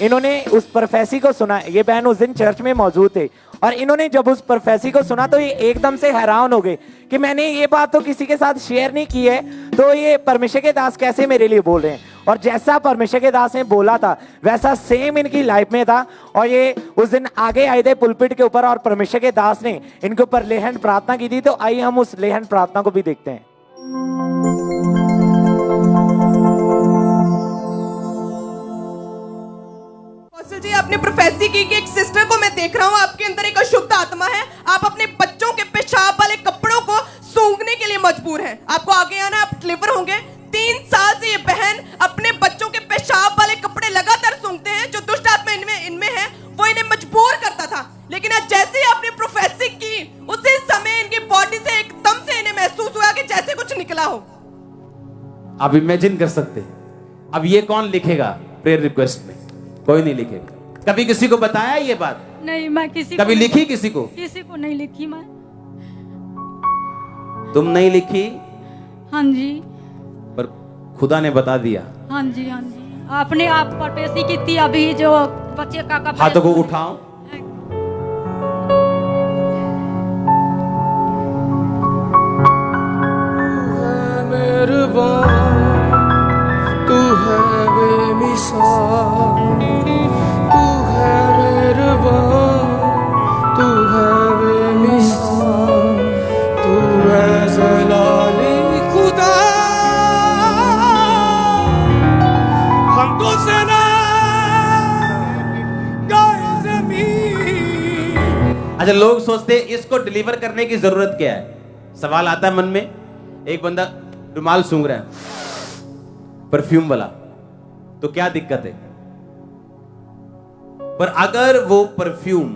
इन्होंने उस प्रोफेसी को सुना, ये बहन उस दिन चर्च में मौजूद थे, और इन्होंने जब उस प्रोफेसी को सुना तो ये एकदम से हैरान हो गए कि मैंने ये बात तो किसी के साथ शेयर नहीं की है, तो ये परमेश्वर के दास कैसे मेरे लिए बोल रहे हैं। और जैसा परमेश्वर के दास ने बोला था वैसा सेम इनकी लाइफ में था। और ये उस दिन आगे आए थे पुलपिट के ऊपर और परमेश्वर के दास ने इनके ऊपर लेहन प्रार्थना की थी। तो आइए हम उस लेहन प्रार्थना को भी देखते हैं। जी आपने प्रोफेसी की कि एक सिस्टर को मैं देख रहा हूँ, आपके अंदर एक अशुद्ध आत्मा है, आप अपने बच्चों के पेशाब वाले कपड़ों को सूंघने के लिए मजबूर हैं। आपको आगे आना, आप डिलीवर होंगे। 3 साल से ये बहन अपने बच्चों के पेशाब वाले कपड़े लगातार सूंघते हैं। जो दुष्ट आत्मा इनमें है वो इन्हें मजबूर करता था, लेकिन आज जैसे ही आपने प्रोफेसी की उसी समय इनकी बॉडी से एकदम से इन्हें महसूस हुआ कि जैसे कुछ निकला हो। आप इमेजिन कर सकते हैं। अब ये कौन लिखेगा प्रेयर रिक्वेस्ट में? कोई नहीं लिखेगा। कभी किसी को बताया ये बात? नहीं, मैं किसी कभी को लिखी किसी को? किसी को नहीं लिखी मैं। तुम नहीं लिखी? हाँ जी। पर खुदा ने बता दिया? हाँ जी, हाँ जी। आपने आप प्रोफेसी की थी अभी जो बच्चे का कपड़ा। हाथों को उठाओ। तू है बेमिसाल, तू है मेहरबान, तू है बेमिसाल, तू है जलाली खुदा, हम तो सेना गाए ज़मीन। अच्छा, लोग सोचते हैं इसको डिलीवर करने की जरूरत क्या है? सवाल आता है मन में। एक बंदा रुमाल सूंघ रहा है परफ्यूम वाला, तो क्या दिक्कत है? पर अगर वो परफ्यूम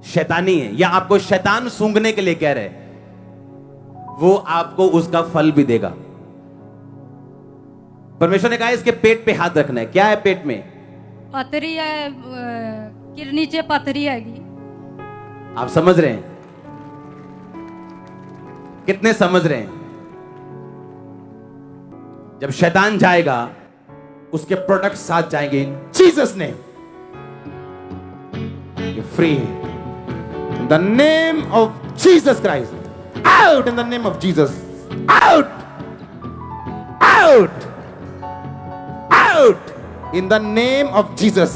शैतानी है या आपको शैतान सूंघने के लिए कह रहे, वो आपको उसका फल भी देगा। परमेश्वर ने कहा इसके पेट पे हाथ रखना है। क्या है पेट में? पथरी है, किडनी से पथरी हैगी। आप समझ रहे हैं? कितने समझ रहे हैं? जब शैतान जाएगा उसके प्रोडक्ट साथ जाएंगे। इन Jesus name free, in the name of Jesus Christ, out in the name of Jesus, out, out, out in the name of Jesus,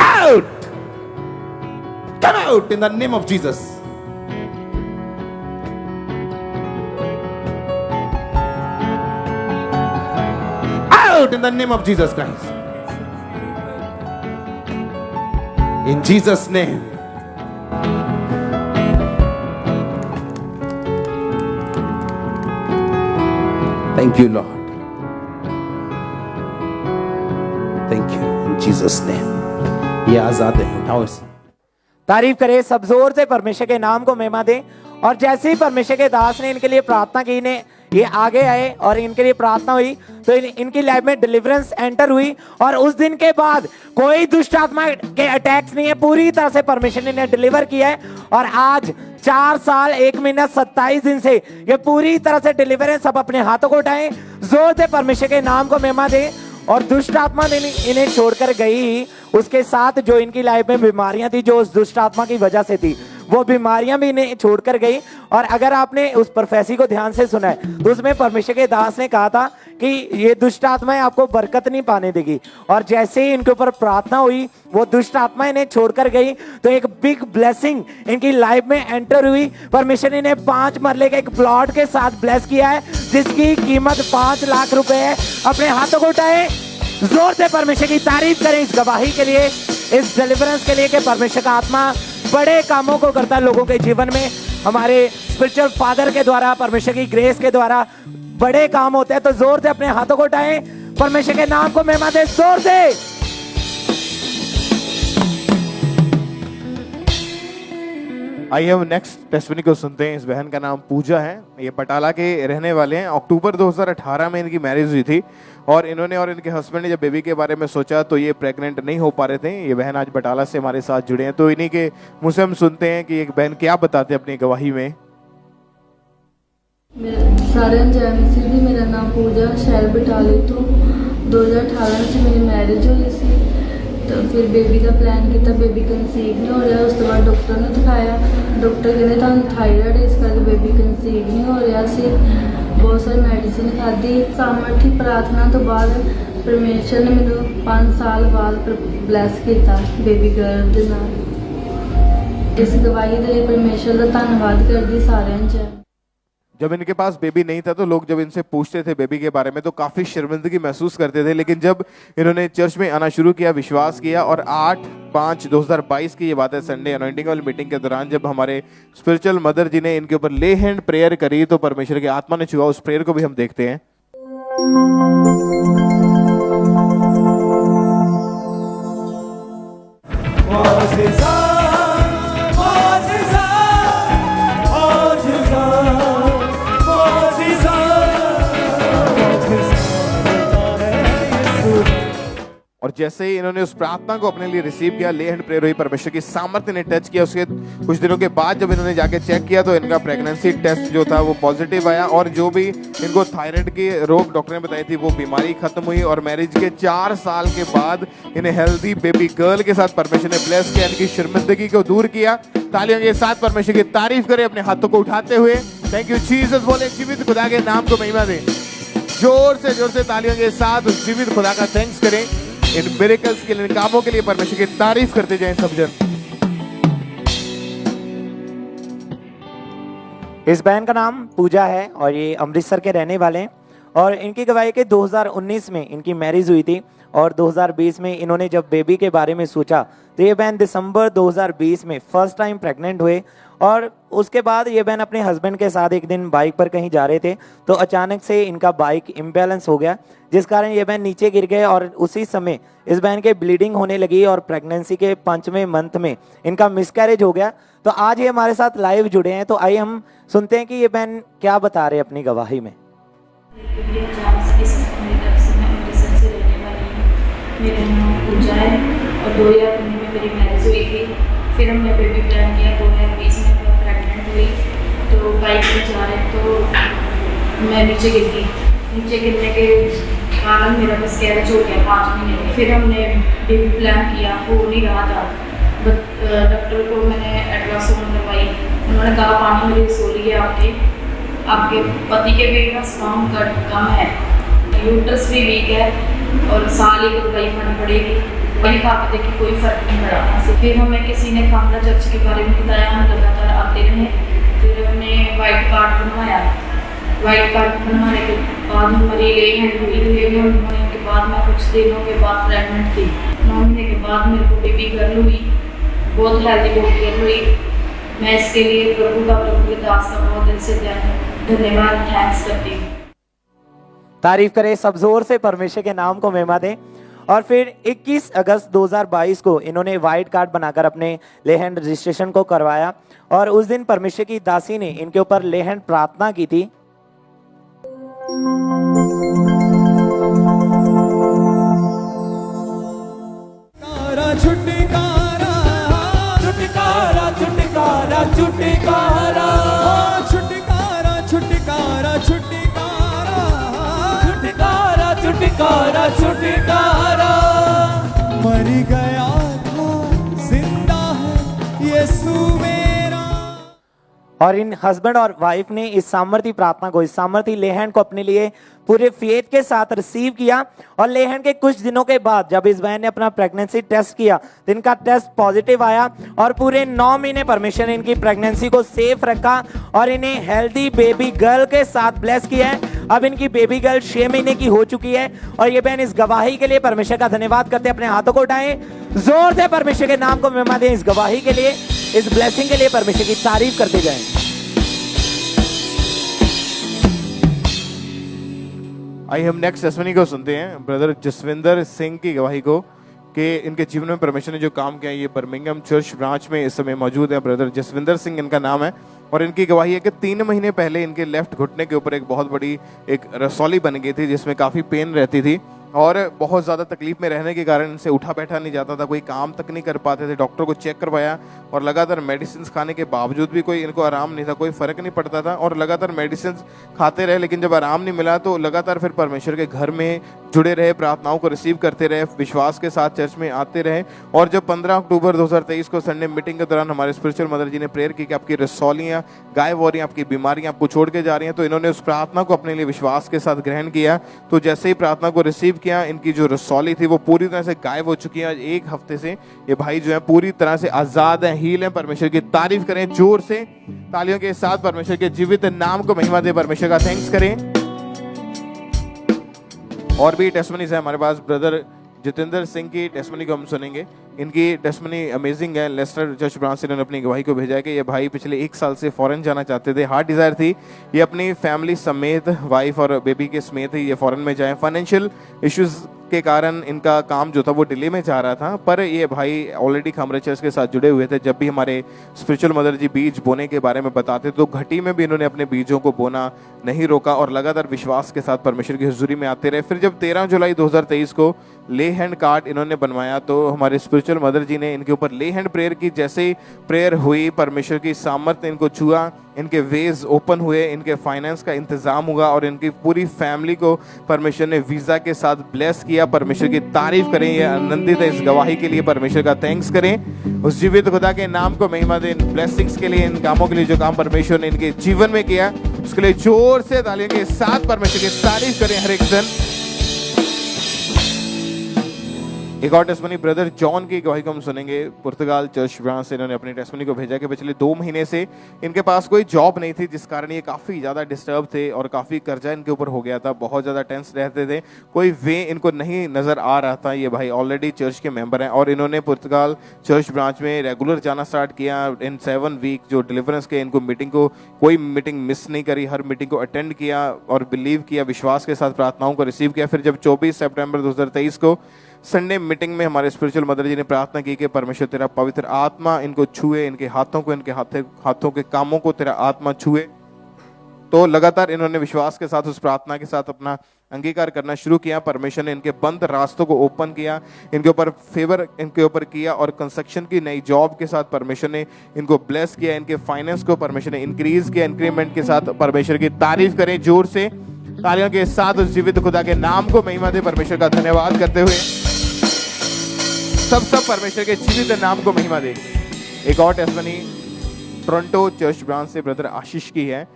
out, come out in the name of Jesus. Out in the name of Jesus Christ. In Jesus' name. Thank you, Lord. Thank you. In Jesus' name. ये आजाद है। उठाओ इसे। तारीफ करें, सब जोर से परमेश्वर के नाम को महिमा दें। और जैसे ही परमेश्वर के दास ने इनके लिए प्रार्थना की, ने ये आगे आए और इनके लिए प्रार्थना हुई, तो इनकी लाइफ में डिलीवरेंस एंटर हुई। और उस दिन के बाद कोई दुष्ट आत्मा के अटैक्स नहीं है, पूरी तरह से परमेश्वर ने इन्हें डिलीवर किया है। और आज 4 साल 1 महीना 27 दिन से ये पूरी तरह से डिलीवरेंस। अब अपने हाथों को उठाएं, जोर से परमेश्वर के नाम को महिमा दें। और दुष्ट आत्मा ने इन्हें छोड़कर गई, उसके साथ जो इनकी लाइफ में बीमारियां थी, जो उस दुष्ट आत्मा की वजह से थी, वो बीमारियां भी इन्हें छोड़कर गई। और अगर आपने उस प्रोफेसी को ध्यान से सुना है तो उसमें परमेश्वर के दास ने कहा था कि ये दुष्ट आत्माएं आपको बरकत नहीं पाने देगी। और जैसे ही इनके ऊपर प्रार्थना हुई, वो दुष्ट आत्मा इन्हें छोड़कर गई, तो एक बिग ब्लेसिंग इनकी लाइफ में एंटर हुई। परमेश्वर ने इन्हें 5 मरले के एक प्लॉट के साथ ब्लेस किया है, जिसकी कीमत 5 लाख रुपए है। अपने हाथों को उठाएं, जोर से परमेश्वर की तारीफ करें इस गवाही के लिए, इस डिलीवरेंस के लिए कि परमेश्वर का आत्मा बड़े कामों को करता है लोगों के जीवन में। हमारे स्पिरिचुअल फादर के द्वारा, परमेश्वर की ग्रेस के द्वारा बड़े काम होते हैं। तो जोर से अपने हाथों को उठाएं, परमेश्वर के नाम को महिमा दें जोर से। आइए हम नेक्स्ट टेस्टिमनी को सुनते हैं। इस बहन का नाम पूजा है, ये बटाला के रहने वाले हैं। अक्टूबर 2018 में इनकी मैरिज हुई थी और इन्होंने और इनके हस्बैंड ने जब बेबी के बारे में सोचा तो ये प्रेग्नेंट नहीं हो पा रहे थे। ये बहन आज बटाला से हमारे साथ जुड़े हैं, तो इन्हीं के मुंह से हम सुनते हैं कि एक बहन क्या बताते हैं अपनी गवाही में। सारे जय मसीह दी। मेरा नाम पूजा, शहर बटाले तो 2018 ਚ मेरी मैरिज हुई सी। तो फिर बेबी का प्लान किया, बेबी कंसीव नहीं हो रहा। उस तो बाद डॉक्टर ने दिखाया, डॉक्टर कहते तुहानू थायराइड है, इस करके बेबी कंसीव नहीं हो रहा सी। बहुत सारी मेडिसिन खाधी, सामर्थी प्रार्थना तो बाद परमेश्वर ने मैनू 5 साल बाद ब्लैस किया बेबी गर्ल दे नाल। इस गवाही के लिए परमेश्वर का धन्यवाद करदी सारिਆਂ ਚ। जब इनके पास बेबी नहीं था तो लोग जब इनसे पूछते थे बेबी के बारे में तो काफी शर्मिंदगी महसूस करते थे, लेकिन जब इन्होंने चर्च में आना शुरू किया, विश्वास किया, और 8/5/2022 की ये बात है, संडे अनॉइंटिंग वाली मीटिंग के दौरान जब हमारे स्पिरिचुअल मदर जी ने इनके ऊपर ले हैंड प्रेयर करी तो परमेश्वर की आत्मा ने छुआ। उस प्रेयर को भी हम देखते हैं। और जैसे ही इन्होंने उस प्रार्थना को अपने लिए रिसीव किया, ले हैंड प्रेयर हुई, परमेश्वर की सामर्थ्य ने टच किया। उसके कुछ दिनों के बाद जब इन्होंने जाके चेक किया तो इनका प्रेगनेंसी टेस्ट जो था वो पॉजिटिव आया, और जो भी इनको थायराइड की रोग डॉक्टर ने बताई थी वो बीमारी खत्म हुई। और मैरिज के 4 साल के बाद इन्हें हेल्दी बेबी गर्ल के साथ परमेश्वर ने ब्लेस किया, इनकी शर्मिंदगी को दूर किया। तालियों के साथ परमेश्वर की तारीफ करें अपने हाथों को उठाते हुए। थैंक यू जीसस बोले, जीवित खुदा के नाम को महिमा दें। जोर से तालियों के साथ उस जीवित खुदा का थैंक्स करें। इन मिरेकल्स के लिए, इन कामों के लिए परमेश्वर की तारीफ करते जाएं सब जन। इस बहन का नाम पूजा है और ये अमृतसर के रहने वाले हैं। और इनकी गवाही के 2019 में इनकी मैरिज हुई थी और 2020 में इन्होंने जब बेबी के बारे में सोचा तो ये बहन दिसंबर 2020 में फर्स्ट टाइम प्रेग्नेंट हुए। और उसके बाद ये बहन अपने हस्बैंड के साथ एक दिन बाइक पर कहीं जा रहे थे तो अचानक से इनका बाइक इम्बैलेंस हो गया, जिस कारण ये बहन नीचे गिर गए और उसी समय इस बहन के ब्लीडिंग होने लगी और प्रेगनेंसी के 5वें मंथ में इनका मिसकैरेज हो गया। तो आज ये हमारे साथ लाइव जुड़े हैं, तो आइए हम सुनते हैं कि ये बहन क्या बता रहे हैं अपनी गवाही में। मेरा नाम पूजा है और 2019 में मेरी मैरिज हुई थी। फिर हमने बेबी प्लान किया, 2020 में मैं प्रेगनेंट हुई। तो बाइक में जा रहे तो मैं नीचे गिर गई। नीचे गिरने के कारण मेरा मिसकैरेज हो गया 5 महीने में। फिर हमने बेबी प्लान किया, हो नहीं रहा था। डॉक्टर को मैंने अल्ट्रासाउंड करवाई, उन्होंने कहा पानी मेरी रसोली है, आपके पति के भी स्पर्म कम है, यूट्रस भी वीक है और साल ही दवाई खानी पड़ेगी। दवाई खा के देखी, कोई फर्क नहीं पड़ा। फिर हमें किसी ने कामरा चर्च के बारे में बताया, हम लगातार आते रहे। फिर हमने वाइट कार्ड बनवाया। वाइट कार्ड बनवाने के बाद हमारी ले हैंड बनवाने के बाद मैं कुछ दिनों के बाद प्रेगनेंट थी। 9 महीने के बाद मेरे को बेबी गर्ल हुई, बहुत हेल्दी बेबी गर्ल हुई। मैं इसके लिए प्रभु के दास का बहुत दिल से धन्यवाद थैंक्स करती हूँ। तारीफ करें, सब जोर से परमेश्वर के नाम को महिमा दें। और फिर 21 अगस्त 2022 को इन्होंने वाइट कार्ड बनाकर अपने लेहैंड रजिस्ट्रेशन को करवाया और उस दिन परमेश्वर की दासी ने इनके ऊपर लेहैंड प्रार्थना की थी। छुटकारा छुटकारा छुटकारा छुटकारा छुटकारा छुटकारा छुटकारा छुटकारा छुटकारा छुटकारा मर गया था जिंदा है यीशु मेरा। और इन हस्बैंड और वाइफ ने इस सामर्थी प्रार्थना को, इस सामर्थी लेहैंड को अपने लिए पूरे फेथ के साथ रिसीव किया। और लेहैंड के कुछ दिनों के बाद जब इस बहन ने अपना प्रेगनेंसी टेस्ट किया तो इनका टेस्ट पॉजिटिव आया और पूरे 9 महीने परमेश्वर ने इनकी प्रेगनेंसी को सेफ रखा और इन्हें हेल्दी बेबी गर्ल के साथ ब्लेस किया है। अब इनकी बेबी गर्ल 6 महीने की हो चुकी है और ये बहन इस गवाही के लिए परमेश्वर का धन्यवाद करते हैं। अपने हाथों को उठाएं, जोर से परमेश्वर के नाम को महिमा दें। इस गवाही के लिए, इस ब्लेसिंग के लिए परमेश्वर की तारीफ करते जाएं। आइए हम नेक्स्ट टेस्टिमनी को सुनते हैं ब्रदर जसविंदर सिंह की गवाही को कि इनके जीवन में परमेश्वर ने जो काम किया ये बर्मिंघम चर्च ब्रांच में इस समय मौजूद है। ब्रदर जसविंदर सिंह इनका नाम है और इनकी गवाही है कि 3 महीने पहले इनके लेफ्ट घुटने के ऊपर एक बहुत बड़ी एक रसौली बन गई थी जिसमें काफ़ी पेन रहती थी और बहुत ज़्यादा तकलीफ में रहने के कारण इनसे उठा बैठा नहीं जाता था, कोई काम तक नहीं कर पाते थे। डॉक्टर को चेक करवाया और लगातार मेडिसिन खाने के बावजूद भी कोई इनको आराम नहीं था, कोई फ़र्क नहीं पड़ता था और लगातार मेडिसिन खाते रहे लेकिन जब आराम नहीं मिला तो लगातार फिर परमेश्वर के घर में जुड़े रहे, प्रार्थनाओं को रिसीव करते रहे, विश्वास के साथ चर्च में आते रहे। और जब 15 अक्टूबर 2023 को संडे मीटिंग के दौरान हमारे स्पिरिचुअल मदर जी ने प्रेयर की कि आपकी रसौलियाँ गायब हो रही हैं, आपकी बीमारियाँ आपको छोड़ के जा रही हैं, तो इन्होंने उस प्रार्थना को अपने लिए विश्वास के साथ ग्रहण किया। तो जैसे ही प्रार्थना को रिसीव किया इनकी जो रसौली थी वो पूरी तरह से गायब हो चुकी है। 1 हफ्ते से ये भाई जो है पूरी तरह से आजाद है, हील है। परमेश्वर की तारीफ करें जोर से तालियों के साथ, परमेश्वर के जीवित नाम को महिमा दे, परमेश्वर का थैंक्स करें। और भी टेस्टिमनीज है हमारे पास। ब्रदर जितेंद्र सिंह की टेस्टिमनी को हम सुनेंगे। इनकी टेस्टिमनी अमेजिंग है। लेस्टर चर्च ब्रांच से इन्होंने अपनी गवाही को भेजा है कि ये भाई पिछले 1 साल से फॉरेन जाना चाहते थे, हार्ट डिजायर थी, ये अपनी फैमिली समेत, वाइफ और बेबी के समेत ही ये फॉरेन में जाए। फाइनेंशियल इश्यूज के कारण इनका काम जो था वो डिले में जा रहा था, पर ये भाई ऑलरेडी खमरे चर्च के साथ जुड़े हुए थे। जब भी हमारे स्पिरिचुअल मदर जी बीज बोने के बारे में बताते तो घटी में भी इन्होंने अपने बीजों को बोना नहीं रोका और लगातार विश्वास के साथ परमेश्वर की हुजूरी में आते रहे। फिर जब 13 जुलाई 2023 को ले हैंड कार्ड इन्होंने बनवाया तो हमारे स्पिरिचुअल मदर जी ने इनके ऊपर ले हैंड प्रेयर की। जैसे ही प्रेयर हुई परमेश्वर की सामर्थ ने इनको छुआ, इनके वेज ओपन हुए, इनके फाइनेंस का इंतजाम हुआ और इनकी पूरी फैमिली को परमेश्वर ने वीजा के साथ ब्लेस किया। परमेश्वर की तारीफ करें, ये आनंदित है। इस गवाही के लिए परमेश्वर का थैंक्स करें, उस जीवित खुदा के नाम को महिमा दें। इन ब्लेसिंग्स के लिए, इन कामों के लिए जो काम परमेश्वर ने इनके जीवन में किया उसके लिए जोर से तालियों के साथ परमेश्वर की तारीफ करें हर एक जन। एक और टेस्टिमनी ब्रदर जॉन की गवाही को हम सुनेंगे। पुर्तगाल चर्च ब्रांच से इन्होंने अपनी टेस्टिमनी को भेजा कि पिछले 2 महीने से इनके पास कोई जॉब नहीं थी जिस कारण ये काफ़ी ज़्यादा डिस्टर्ब थे और काफ़ी कर्जा इनके ऊपर हो गया था, बहुत ज़्यादा टेंस रहते थे, कोई वे इनको नहीं नज़र आ रहा था। ये भाई ऑलरेडी चर्च के मेंबर हैं और इन्होंने पुर्तगाल चर्च ब्रांच में रेगुलर जाना स्टार्ट किया। इन 7 वीक जो डिलीवरेंस के इनको मीटिंग को कोई मीटिंग मिस नहीं करी, हर मीटिंग को अटेंड किया और बिलीव किया, विश्वास के साथ प्रार्थनाओं को रिसीव किया। फिर जब 24 सितंबर 2023 को संडे मीटिंग में हमारे स्पिरिचुअल मदर जी ने प्रार्थना की कि परमेश्वर तेरा पवित्र आत्मा इनको छुए, इनके हाथों को, इनके हाथों के कामों को तेरा आत्मा छुए। तो लगातार इन्होंने विश्वास के साथ उस प्रार्थना के साथ अपना अंगीकार करना शुरू किया। परमेश्वर ने इनके बंद रास्तों को ओपन किया, इनके ऊपर फेवर इनके ऊपर किया और कंस्ट्रक्शन की नई जॉब के साथ परमेश्वर ने इनको ब्लेस किया। इनके फाइनेंस को परमेश्वर ने इंक्रीज किया। इंक्रीमेंट के साथ परमेश्वर की तारीफ करें जोर से तालियों के साथ, उस जीवित खुदा के नाम को महिमा दे, परमेश्वर का धन्यवाद करते हुए सब परमेश्वर के जीवित नाम को महिमा दे। एक और टेस्टिमनी टोरंटो चर्च ब्रांच से ब्रदर आशीष की है।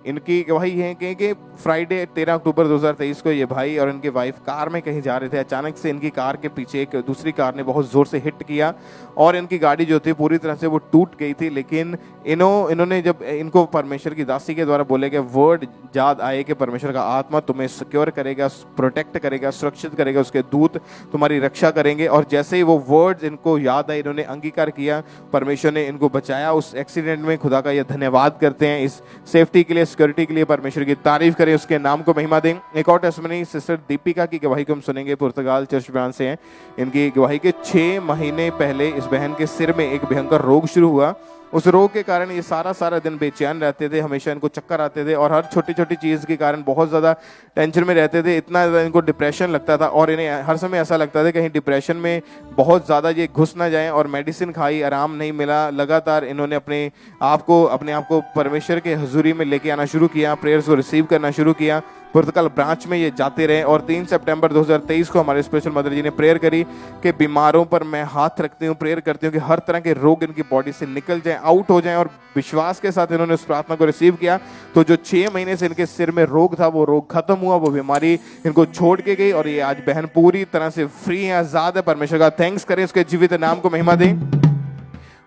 इनकी गवाही है कि फ्राइडे 13 अक्टूबर 2023 को ये भाई और इनके वाइफ कार में कहीं जा रहे थे। अचानक से इनकी कार के पीछे एक दूसरी कार ने बहुत जोर से हिट किया और इनकी गाड़ी जो थी पूरी तरह से वो टूट गई थी। लेकिन इन्होंने जब इनको परमेश्वर की दासी के द्वारा बोले गए वर्ड याद आए कि परमेश्वर का आत्मा तुम्हें सिक्योर करेगा, प्रोटेक्ट करेगा, सुरक्षित करेगा, उसके दूत तुम्हारी रक्षा करेंगे। और जैसे ही वो वर्ड्स इनको याद आए इन्होंने अंगीकार किया, परमेश्वर ने इनको बचाया उस एक्सीडेंट में। खुदा का ये धन्यवाद करते हैं, इस सेफ्टी के लिए, सिक्योरिटी के लिए परमेश्वर की तारीफ करें। करें, उसके नाम को महिमा दें। एक और टेस्टमनी सिस्टर दीपिका की गवाही को हम सुनेंगे, पुर्तगाल चर्च ब्रांच से हैं। इनकी गवाही के 6 महीने पहले इस बहन के सिर में एक भयंकर रोग शुरू हुआ। उस रोग के कारण ये सारा दिन बेचैन रहते थे, हमेशा इनको चक्कर आते थे और हर छोटी छोटी चीज़ के कारण बहुत ज़्यादा टेंशन में रहते थे। इतना ज़्यादा इनको डिप्रेशन लगता था और इन्हें हर समय ऐसा लगता था कहीं डिप्रेशन में बहुत ज़्यादा ये घुस ना जाएं, और मेडिसिन खाई, आराम नहीं मिला। लगातार इन्होंने अपने आप को परमेश्वर के हजूरी में लेके आना शुरू किया, प्रेयर्स को रिसीव करना शुरू किया। पुर्तगाल ब्रांच में ये जाते रहे और 3 सितंबर 2023 को हमारे स्पेशल मदर जी ने प्रेयर करी कि बीमारों पर मैं हाथ रखती हूँ, प्रेयर करती हूँ कि हर तरह के रोग इनकी बॉडी से निकल जाएं, आउट हो जाएं। और विश्वास के साथ इन्होंने उस प्रार्थना को रिसीव किया तो जो 6 महीने से इनके सिर में रोग था वो रोग खत्म हुआ, वो बीमारी इनको छोड़ के गई और ये आज बहन पूरी तरह से फ्री है, आजाद है। परमेश्वर का थैंक्स करें, उसके जीवित नाम को महिमा दें।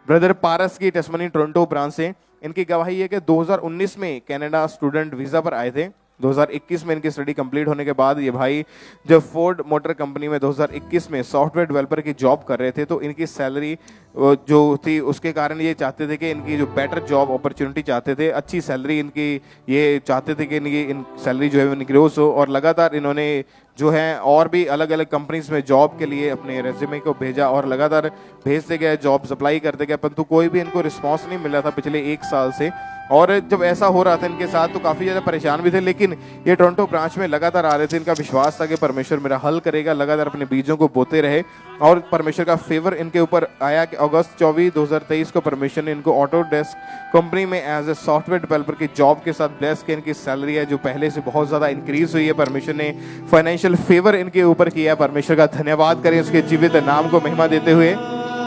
ब्रदर पारस की टेस्टमनी टोरंटो ब्रांच से, इनकी गवाही है कि 2019 में कनाडा स्टूडेंट वीज़ा पर आए थे। 2021 में इनकी स्टडी कंप्लीट होने के बाद ये भाई जब फोर्ड मोटर कंपनी में 2021 में सॉफ्टवेयर डेवलपर की जॉब कर रहे थे तो इनकी सैलरी जो थी उसके कारण ये चाहते थे कि इनकी जो बेटर जॉब अपॉर्चुनिटी चाहते थे, अच्छी सैलरी इनकी, ये चाहते थे कि इनकी सैलरी जो है वो इंक्रीज हो। और लगातार इन्होंने जो है और भी अलग अलग कंपनीज में जॉब के लिए अपने रेज्यूमे को भेजा और लगातार भेजते गए, जॉब्स अप्लाई करते गए, परंतु कोई भी इनको रिस्पॉन्स नहीं मिला था पिछले 1 साल से। और जब ऐसा हो रहा था इनके साथ तो काफ़ी ज़्यादा परेशान भी थे, लेकिन ये टोरंटो ब्रांच में लगातार आ रहे थे। इनका विश्वास था कि परमेश्वर मेरा हल करेगा, लगातार अपने बीजों को बोते रहे और परमेश्वर का फेवर इनके ऊपर आया कि अगस्त 24, 2023 को परमेश्वर ने इनको ऑटोडेस्क कंपनी में एज ए सॉफ्टवेयर डेवलपर की जॉब के साथ ब्लेस किया। इनकी सैलरी है जो पहले से बहुत ज़्यादा इंक्रीज हुई है, परमेश्वर ने फाइनेंशियल फेवर इनके ऊपर किया। परमेश्वर का धन्यवाद करें, उसके जीवित नाम को महिमा देते हुए।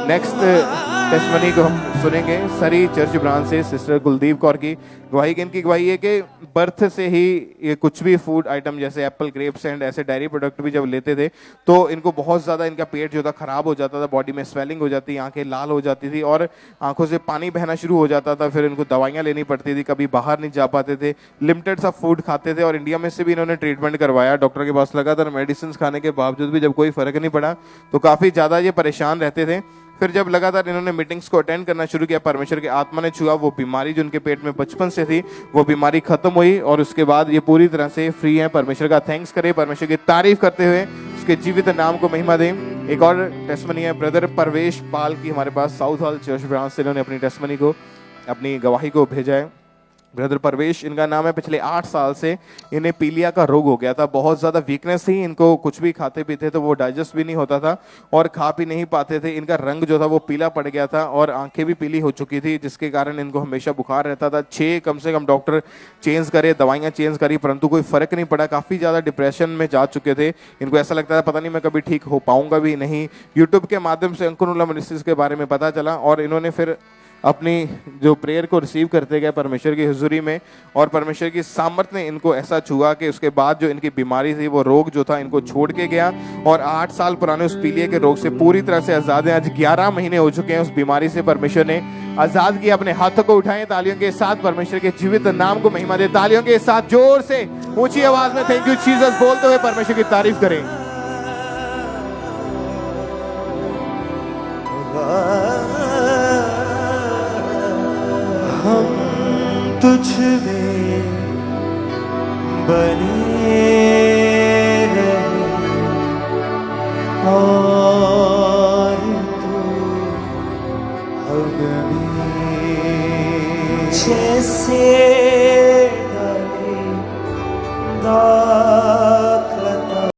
नेक्स्ट टेस्टमनी को हम सुनेंगे सरी चर्च ब्रांच से सिस्टर कुलदीप कौर की गवाही। इनकी गवाही है कि बर्थ से ही ये कुछ भी फूड आइटम जैसे एप्पल, ग्रेप्स एंड ऐसे डायरी प्रोडक्ट भी जब लेते थे तो इनको बहुत ज़्यादा इनका पेट जो था खराब हो जाता था, बॉडी में स्वेलिंग हो जाती, आंखें लाल हो जाती थी और आंखों से पानी बहना शुरू हो जाता था। फिर इनको दवाइयाँ लेनी पड़ती थी, कभी बाहर नहीं जा पाते थे, लिमिटेड सा फूड खाते थे और इंडिया में से भी इन्होंने ट्रीटमेंट करवाया डॉक्टर के पास, लगातार मेडिसिन खाने के बावजूद भी जब कोई फर्क नहीं पड़ा तो काफ़ी ज़्यादा ये परेशान रहते थे। फिर जब लगातार इन्होंने मीटिंग्स को अटेंड करना शुरू किया, परमेश्वर के आत्मा ने छुआ, वो बीमारी जो उनके पेट में बचपन से थी वो बीमारी खत्म हुई और उसके बाद ये पूरी तरह से फ्री है। परमेश्वर का थैंक्स करें, परमेश्वर की तारीफ करते हुए उसके जीवित नाम को महिमा दें। एक और टेस्टमनी है ब्रदर परवेश पाल की हमारे पास साउथ हॉल चर्च ब्रांच से, इन्होंने अपनी टेस्टमनी को, अपनी गवाही को भेजा है। ब्रदर परवेश इनका नाम है। पिछले 8 साल से इन्हें पीलिया का रोग हो गया था, बहुत ज़्यादा वीकनेस थी, इनको कुछ भी खाते पीते तो वो डाइजेस्ट भी नहीं होता था और खा पी नहीं पाते थे। इनका रंग जो था वो पीला पड़ गया था और आंखें भी पीली हो चुकी थी, जिसके कारण इनको हमेशा बुखार रहता था। 6 कम से कम डॉक्टर चेंज करे, दवाइयाँ चेंज करी, परंतु कोई फ़र्क नहीं पड़ा। काफ़ी ज़्यादा डिप्रेशन में जा चुके थे। इनको ऐसा लगता था पता नहीं मैं कभी ठीक हो पाऊँगा भी नहीं। यूट्यूब के माध्यम से अंकुरुल्लाह मिनिस्ट्रीज के बारे में पता चला और इन्होंने फिर अपनी जो प्रेयर को रिसीव करते गए परमेश्वर की हुजूरी में और परमेश्वर की सामर्थ ने इनको ऐसा छुआ कि उसके बाद जो इनकी बीमारी थी वो रोग जो था इनको छोड़ के गया और 8 साल पुराने उस पीलिया के रोग से पूरी तरह से आज़ाद हैं। आज 11 महीने हो चुके हैं उस बीमारी से परमेश्वर ने आज़ाद किया। अपने हाथों को उठाएं, तालियों के साथ परमेश्वर के जीवित नाम को महिमा दे। तालियों के साथ जोर से ऊंची आवाज में थैंक यू जीसस बोलते हुए परमेश्वर की तारीफ करें। हम तुझ में बने रहे और तू हम में जैसे